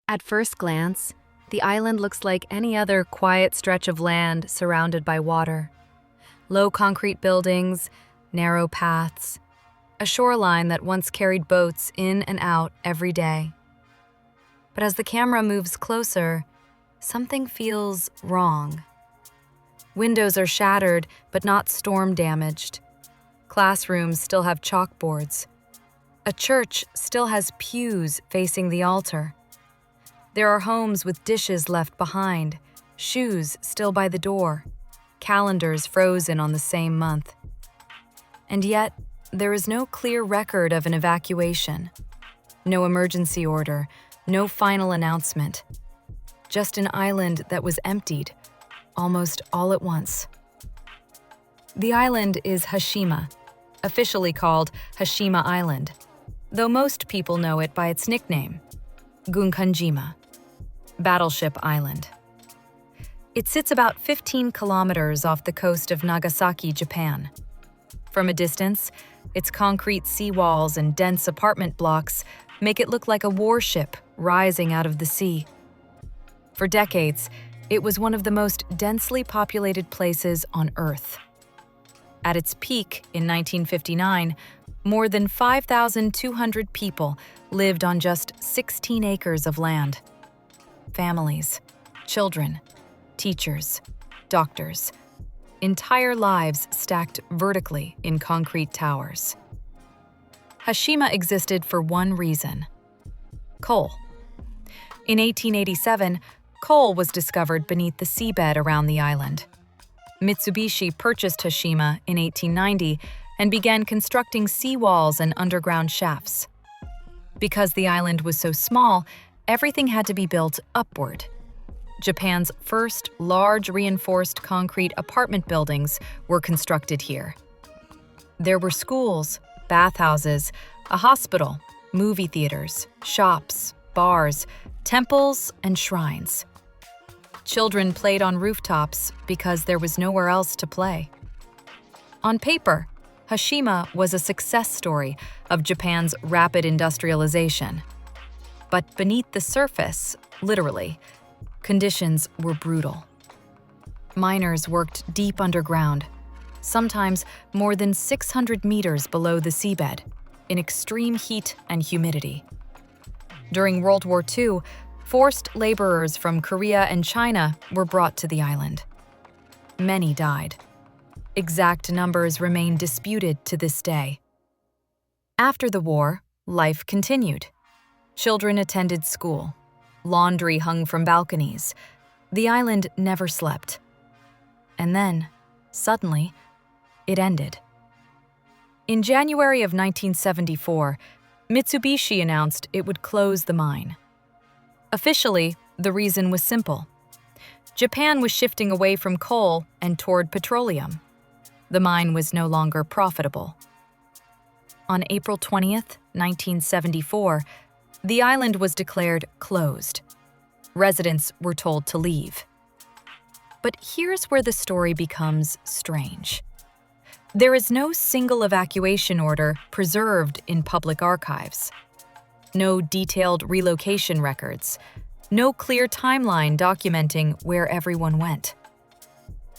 At first glance, the island looks like any other quiet stretch of land surrounded by water. Low concrete buildings, narrow paths, a shoreline that once carried boats in and out every day. But as the camera moves closer, something feels wrong. Windows are shattered, but not storm damaged. Classrooms still have chalkboards. A church still has pews facing the altar. There are homes with dishes left behind, shoes still by the door, calendars frozen on the same month. And yet, there is no clear record of an evacuation. No emergency order, no final announcement. Just an island that was emptied, almost all at once. The island is Hashima, officially called Hashima Island, though most people know it by its nickname, Gunkanjima, Battleship Island. It sits about 15 kilometers off the coast of Nagasaki, Japan. From a distance, its concrete seawalls and dense apartment blocks make it look like a warship rising out of the sea. For decades, it was one of the most densely populated places on Earth. At its peak in 1959, more than 5,200 people lived on just 16 acres of land. Families, children, teachers, doctors, entire lives stacked vertically in concrete towers. Hashima existed for one reason: coal. In 1887, coal was discovered beneath the seabed around the island. Mitsubishi purchased Hashima in 1890 and began constructing seawalls and underground shafts. Because the island was so small, everything had to be built upward. Japan's first large reinforced concrete apartment buildings were constructed here. There were schools, bathhouses, a hospital, movie theaters, shops, bars, temples, and shrines. Children played on rooftops because there was nowhere else to play. On paper, Hashima was a success story of Japan's rapid industrialization. But beneath the surface, literally, conditions were brutal. Miners worked deep underground, sometimes more than 600 meters below the seabed, in extreme heat and humidity. During World War II, forced laborers from Korea and China were brought to the island. Many died. Exact numbers remain disputed to this day. After the war, life continued. Children attended school. Laundry hung from balconies. The island never slept. And then, suddenly, it ended. In January of 1974, Mitsubishi announced it would close the mine. Officially, the reason was simple. Japan was shifting away from coal and toward petroleum. The mine was no longer profitable. On April 20th, 1974, the island was declared closed. Residents were told to leave. But here's where the story becomes strange. There is no single evacuation order preserved in public archives. No detailed relocation records. No clear timeline documenting where everyone went.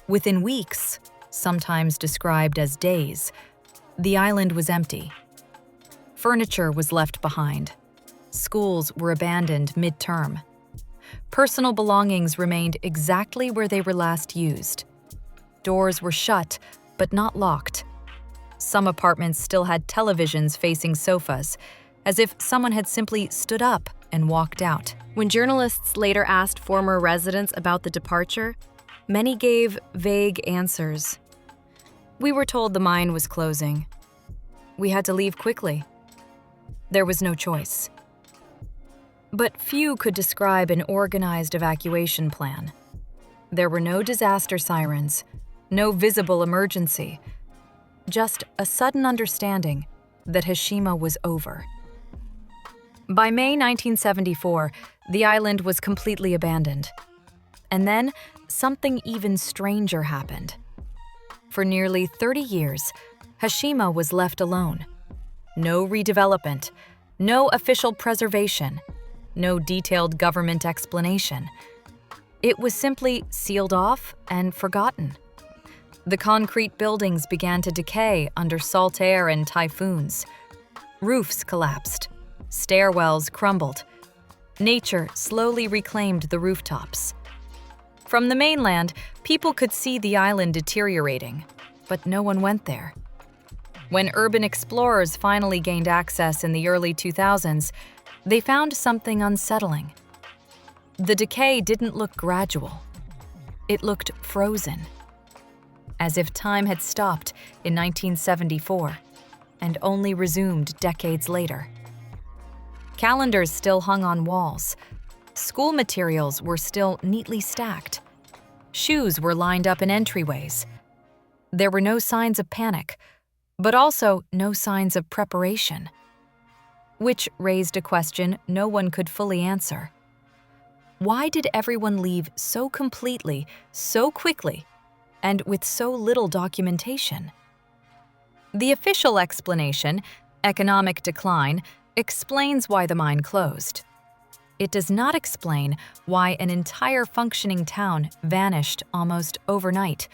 Within weeks, sometimes described as days, the island was empty. Furniture was left behind. Schools were abandoned mid-term. Personal belongings remained exactly where they were last used. Doors were shut, but not locked. Some apartments still had televisions facing sofas, as if someone had simply stood up and walked out. When journalists later asked former residents about the departure, many gave vague answers. We were told the mine was closing. We had to leave quickly. There was no choice. But few could describe an organized evacuation plan. There were no disaster sirens, no visible emergency, just a sudden understanding that Hashima was over. By May 1974, the island was completely abandoned. And then, something even stranger happened. For nearly 30 years, Hashima was left alone. No redevelopment, no official preservation, no detailed government explanation. It was simply sealed off and forgotten. The concrete buildings began to decay under salt air and typhoons. Roofs collapsed. Stairwells crumbled. Nature slowly reclaimed the rooftops. From the mainland, people could see the island deteriorating, but no one went there. When urban explorers finally gained access in the early 2000s, they found something unsettling. The decay didn't look gradual. It looked frozen, as if time had stopped in 1974 and only resumed decades later. Calendars still hung on walls. School materials were still neatly stacked. Shoes were lined up in entryways. There were no signs of panic, but also no signs of preparation, which raised a question no one could fully answer. Why did everyone leave so completely, so quickly, and with so little documentation? The official explanation, economic decline, explains why the mine closed. It does not explain why an entire functioning town vanished almost overnight,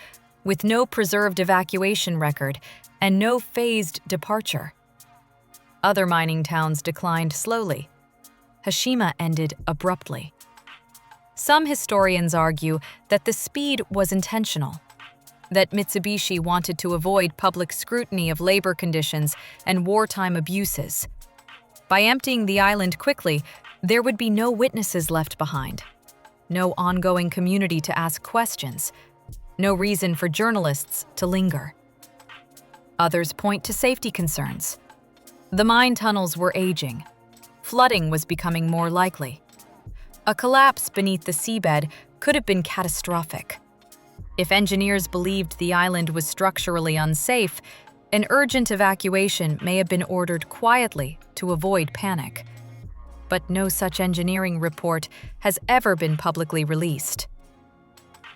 with no preserved evacuation record and no phased departure. Other mining towns declined slowly. Hashima ended abruptly. Some historians argue that the speed was intentional, that Mitsubishi wanted to avoid public scrutiny of labor conditions and wartime abuses. By emptying the island quickly, there would be no witnesses left behind, no ongoing community to ask questions, no reason for journalists to linger. Others point to safety concerns. The mine tunnels were aging. Flooding was becoming more likely. A collapse beneath the seabed could have been catastrophic. If engineers believed the island was structurally unsafe, an urgent evacuation may have been ordered quietly to avoid panic. But no such engineering report has ever been publicly released.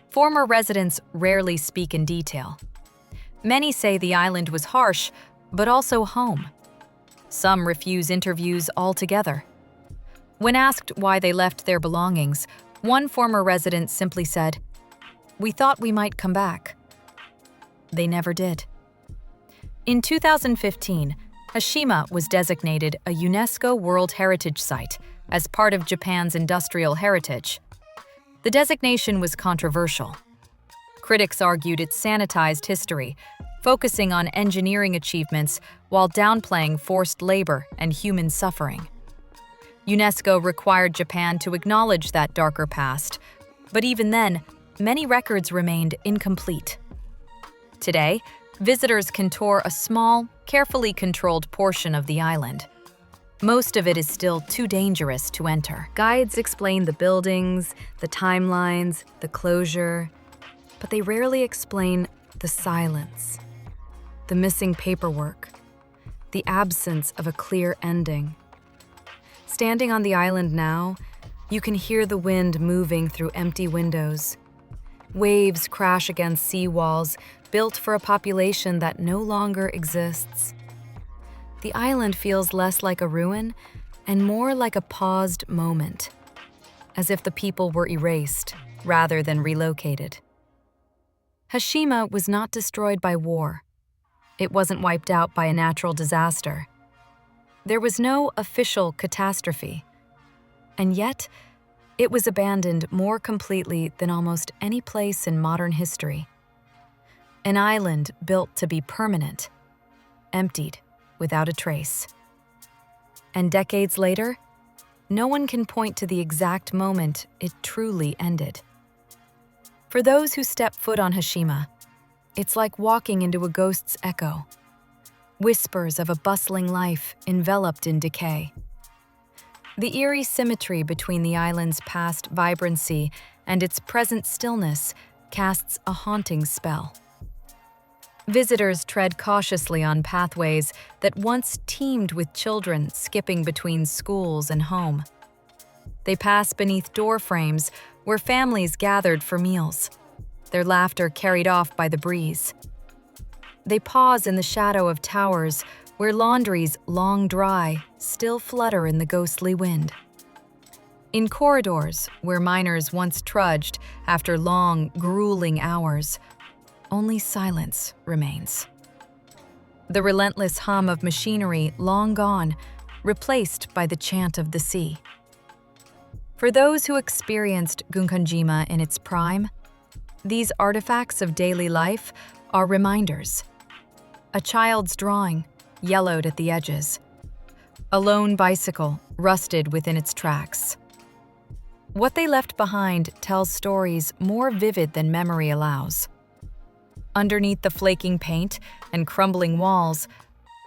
Former residents rarely speak in detail. Many say the island was harsh, but also home. Some refuse interviews altogether. When asked why they left their belongings, one former resident simply said, "We thought we might come back." They never did. In 2015, Hashima was designated a UNESCO World Heritage Site as part of Japan's industrial heritage. The designation was controversial. Critics argued it sanitized history, focusing on engineering achievements while downplaying forced labor and human suffering. UNESCO required Japan to acknowledge that darker past, but even then, many records remained incomplete. Today, visitors can tour a small, carefully controlled portion of the island. Most of it is still too dangerous to enter. Guides explain the buildings, the timelines, the closure, but they rarely explain the silence, the missing paperwork, the absence of a clear ending. Standing on the island now, you can hear the wind moving through empty windows. Waves crash against seawalls built for a population that no longer exists. The island feels less like a ruin and more like a paused moment, as if the people were erased rather than relocated. Hashima was not destroyed by war. It wasn't wiped out by a natural disaster. There was no official catastrophe, and yet it was abandoned more completely than almost any place in modern history. An island built to be permanent, emptied without a trace. And decades later, no one can point to the exact moment it truly ended. For those who step foot on Hashima, it's like walking into a ghost's echo. Whispers of a bustling life enveloped in decay. The eerie symmetry between the island's past vibrancy and its present stillness casts a haunting spell. Visitors tread cautiously on pathways that once teemed with children skipping between schools and home. They pass beneath door frames where families gathered for meals, their laughter carried off by the breeze. They pause in the shadow of towers where laundries long dry still flutter in the ghostly wind. In corridors where miners once trudged after long, grueling hours, only silence remains. The relentless hum of machinery long gone, replaced by the chant of the sea. For those who experienced Gunkanjima in its prime, these artifacts of daily life are reminders. A child's drawing, yellowed at the edges. A lone bicycle, rusted within its tracks. What they left behind tells stories more vivid than memory allows. Underneath the flaking paint and crumbling walls,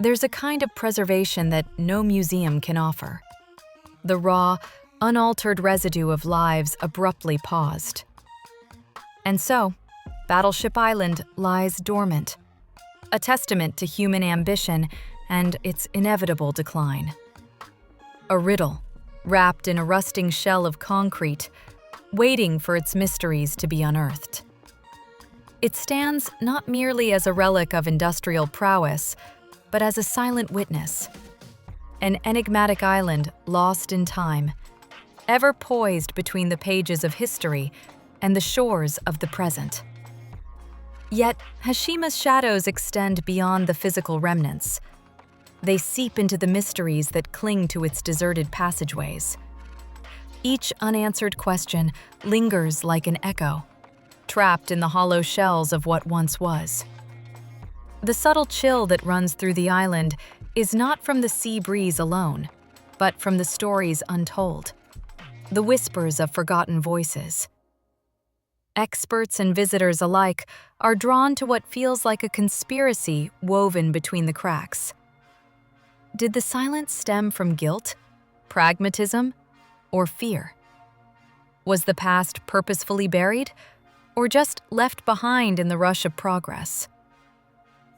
there's a kind of preservation that no museum can offer. The raw, unaltered residue of lives abruptly paused. And so, Battleship Island lies dormant, a testament to human ambition and its inevitable decline. A riddle, wrapped in a rusting shell of concrete, waiting for its mysteries to be unearthed. It stands not merely as a relic of industrial prowess, but as a silent witness. An enigmatic island lost in time, ever poised between the pages of history and the shores of the present. Yet, Hashima's shadows extend beyond the physical remnants. They seep into the mysteries that cling to its deserted passageways. Each unanswered question lingers like an echo, trapped in the hollow shells of what once was. The subtle chill that runs through the island is not from the sea breeze alone, but from the stories untold, the whispers of forgotten voices. Experts and visitors alike are drawn to what feels like a conspiracy woven between the cracks. Did the silence stem from guilt, pragmatism, or fear? Was the past purposefully buried, or just left behind in the rush of progress?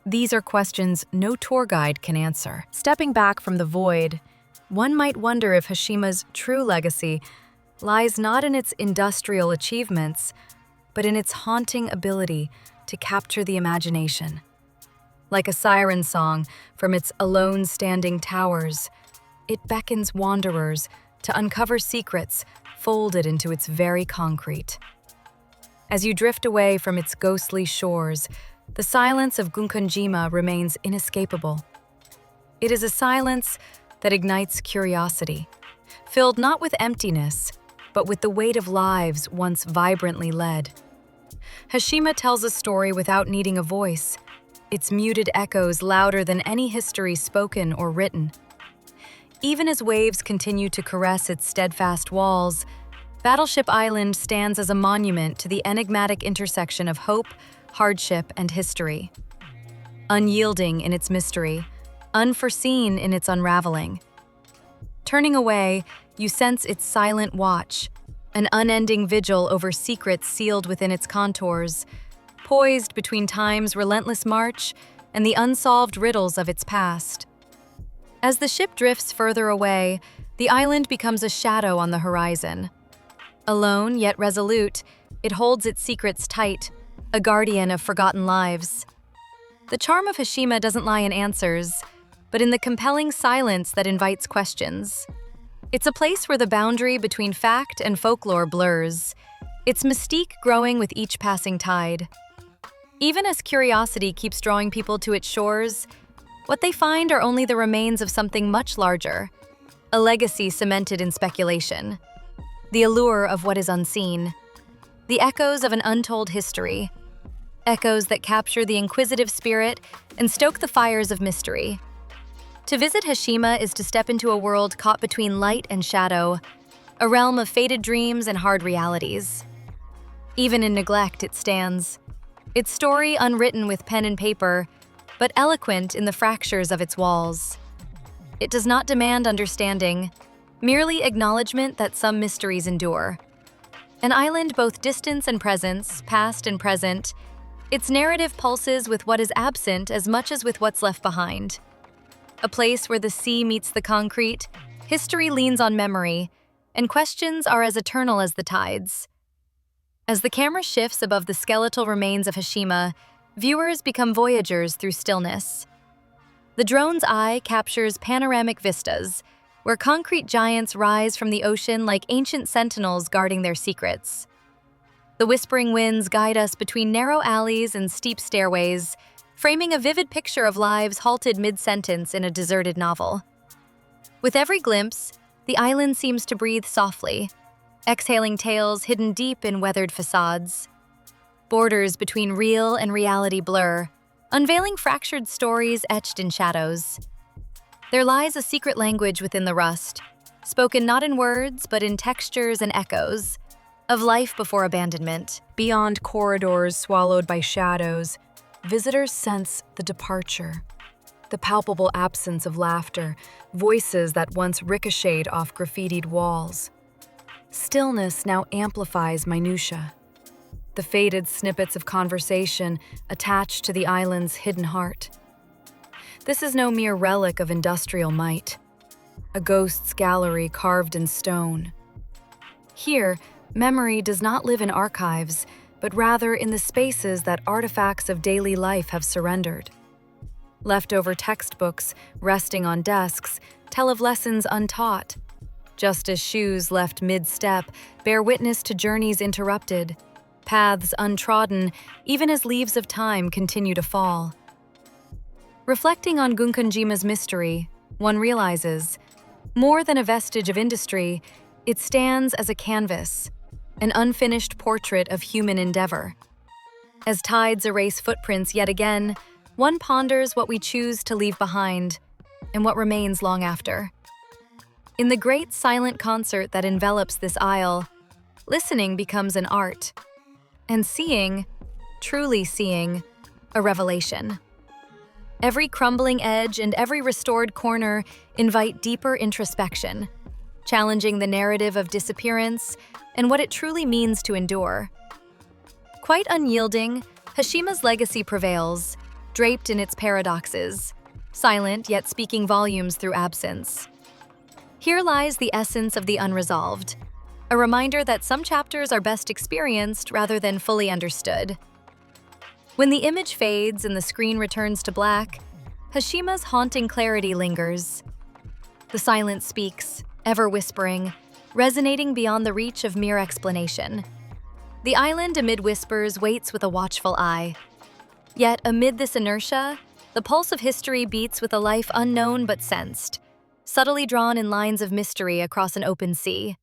These are questions no tour guide can answer. Stepping back from the void, one might wonder if Hashima's true legacy lies not in its industrial achievements, but in its haunting ability to capture the imagination. Like a siren song from its alone-standing towers, it beckons wanderers to uncover secrets folded into its very concrete. As you drift away from its ghostly shores, the silence of Gunkanjima remains inescapable. It is a silence that ignites curiosity, filled not with emptiness, but with the weight of lives once vibrantly led. Hashima tells a story without needing a voice, its muted echoes louder than any history spoken or written. Even as waves continue to caress its steadfast walls, Battleship Island stands as a monument to the enigmatic intersection of hope, hardship, and history. Unyielding in its mystery, unforeseen in its unraveling. Turning away, you sense its silent watch, an unending vigil over secrets sealed within its contours, poised between time's relentless march and the unsolved riddles of its past. As the ship drifts further away, the island becomes a shadow on the horizon. Alone yet resolute, it holds its secrets tight, a guardian of forgotten lives. The charm of Hashima doesn't lie in answers, but in the compelling silence that invites questions. It's a place where the boundary between fact and folklore blurs, its mystique growing with each passing tide. Even as curiosity keeps drawing people to its shores, what they find are only the remains of something much larger, a legacy cemented in speculation, the allure of what is unseen, the echoes of an untold history, echoes that capture the inquisitive spirit and stoke the fires of mystery. To visit Hashima is to step into a world caught between light and shadow, a realm of faded dreams and hard realities. Even in neglect, it stands, its story unwritten with pen and paper, but eloquent in the fractures of its walls. It does not demand understanding, merely acknowledgement that some mysteries endure. An island both distance and presence, past and present, its narrative pulses with what is absent as much as with what's left behind. A place where the sea meets the concrete, history leans on memory, and questions are as eternal as the tides. As the camera shifts above the skeletal remains of Hashima, viewers become voyagers through stillness. The drone's eye captures panoramic vistas, where concrete giants rise from the ocean like ancient sentinels guarding their secrets. The whispering winds guide us between narrow alleys and steep stairways, framing a vivid picture of lives halted mid-sentence in a deserted novel. With every glimpse, the island seems to breathe softly, exhaling tales hidden deep in weathered facades. Borders between real and reality blur, unveiling fractured stories etched in shadows. There lies a secret language within the rust, spoken not in words but in textures and echoes, of life before abandonment. Beyond corridors swallowed by shadows, visitors sense the departure, the palpable absence of laughter, voices that once ricocheted off graffitied walls. Stillness now amplifies minutiae, the faded snippets of conversation attached to the island's hidden heart. This is no mere relic of industrial might, a ghost's gallery carved in stone. Here, memory does not live in archives, but rather in the spaces that artifacts of daily life have surrendered. Leftover textbooks, resting on desks, tell of lessons untaught, just as shoes left mid-step bear witness to journeys interrupted, paths untrodden, even as leaves of time continue to fall. Reflecting on Gunkanjima's mystery, one realizes, more than a vestige of industry, it stands as a canvas, an unfinished portrait of human endeavor. As tides erase footprints yet again, one ponders what we choose to leave behind and what remains long after. In the great silent concert that envelops this isle, listening becomes an art, and seeing, truly seeing, a revelation. Every crumbling edge and every restored corner invite deeper introspection, challenging the narrative of disappearance and what it truly means to endure. Quite unyielding, Hashima's legacy prevails, draped in its paradoxes, silent yet speaking volumes through absence. Here lies the essence of the unresolved, a reminder that some chapters are best experienced rather than fully understood. When the image fades and the screen returns to black, Hashima's haunting clarity lingers. The silence speaks, ever whispering, resonating beyond the reach of mere explanation. The island amid whispers waits with a watchful eye. Yet amid this inertia, the pulse of history beats with a life unknown but sensed, subtly drawn in lines of mystery across an open sea.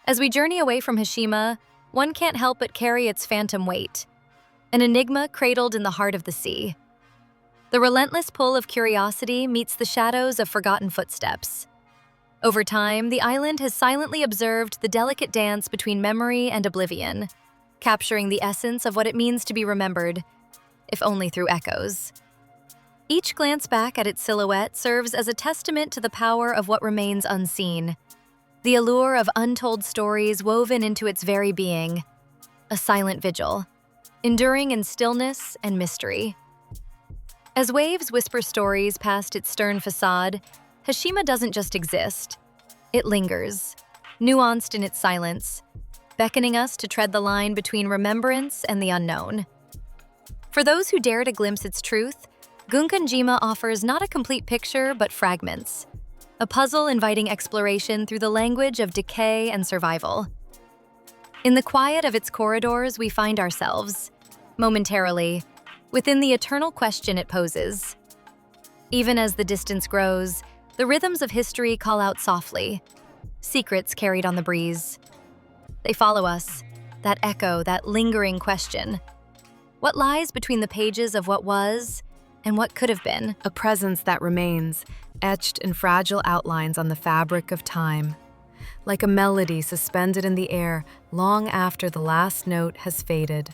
As we journey away from Hashima, one can't help but carry its phantom weight, an enigma cradled in the heart of the sea. The relentless pull of curiosity meets the shadows of forgotten footsteps. Over time, the island has silently observed the delicate dance between memory and oblivion, capturing the essence of what it means to be remembered, if only through echoes. Each glance back at its silhouette serves as a testament to the power of what remains unseen, the allure of untold stories woven into its very being, a silent vigil, enduring in stillness and mystery. As waves whisper stories past its stern facade, Hashima doesn't just exist. It lingers, nuanced in its silence, beckoning us to tread the line between remembrance and the unknown. For those who dare to glimpse its truth, Gunkanjima offers not a complete picture but fragments, a puzzle inviting exploration through the language of decay and survival. In the quiet of its corridors, we find ourselves, momentarily, within the eternal question it poses. Even as the distance grows, the rhythms of history call out softly, secrets carried on the breeze. They follow us, that echo, that lingering question. What lies between the pages of what was and what could have been? A presence that remains, etched in fragile outlines on the fabric of time, like a melody suspended in the air long after the last note has faded.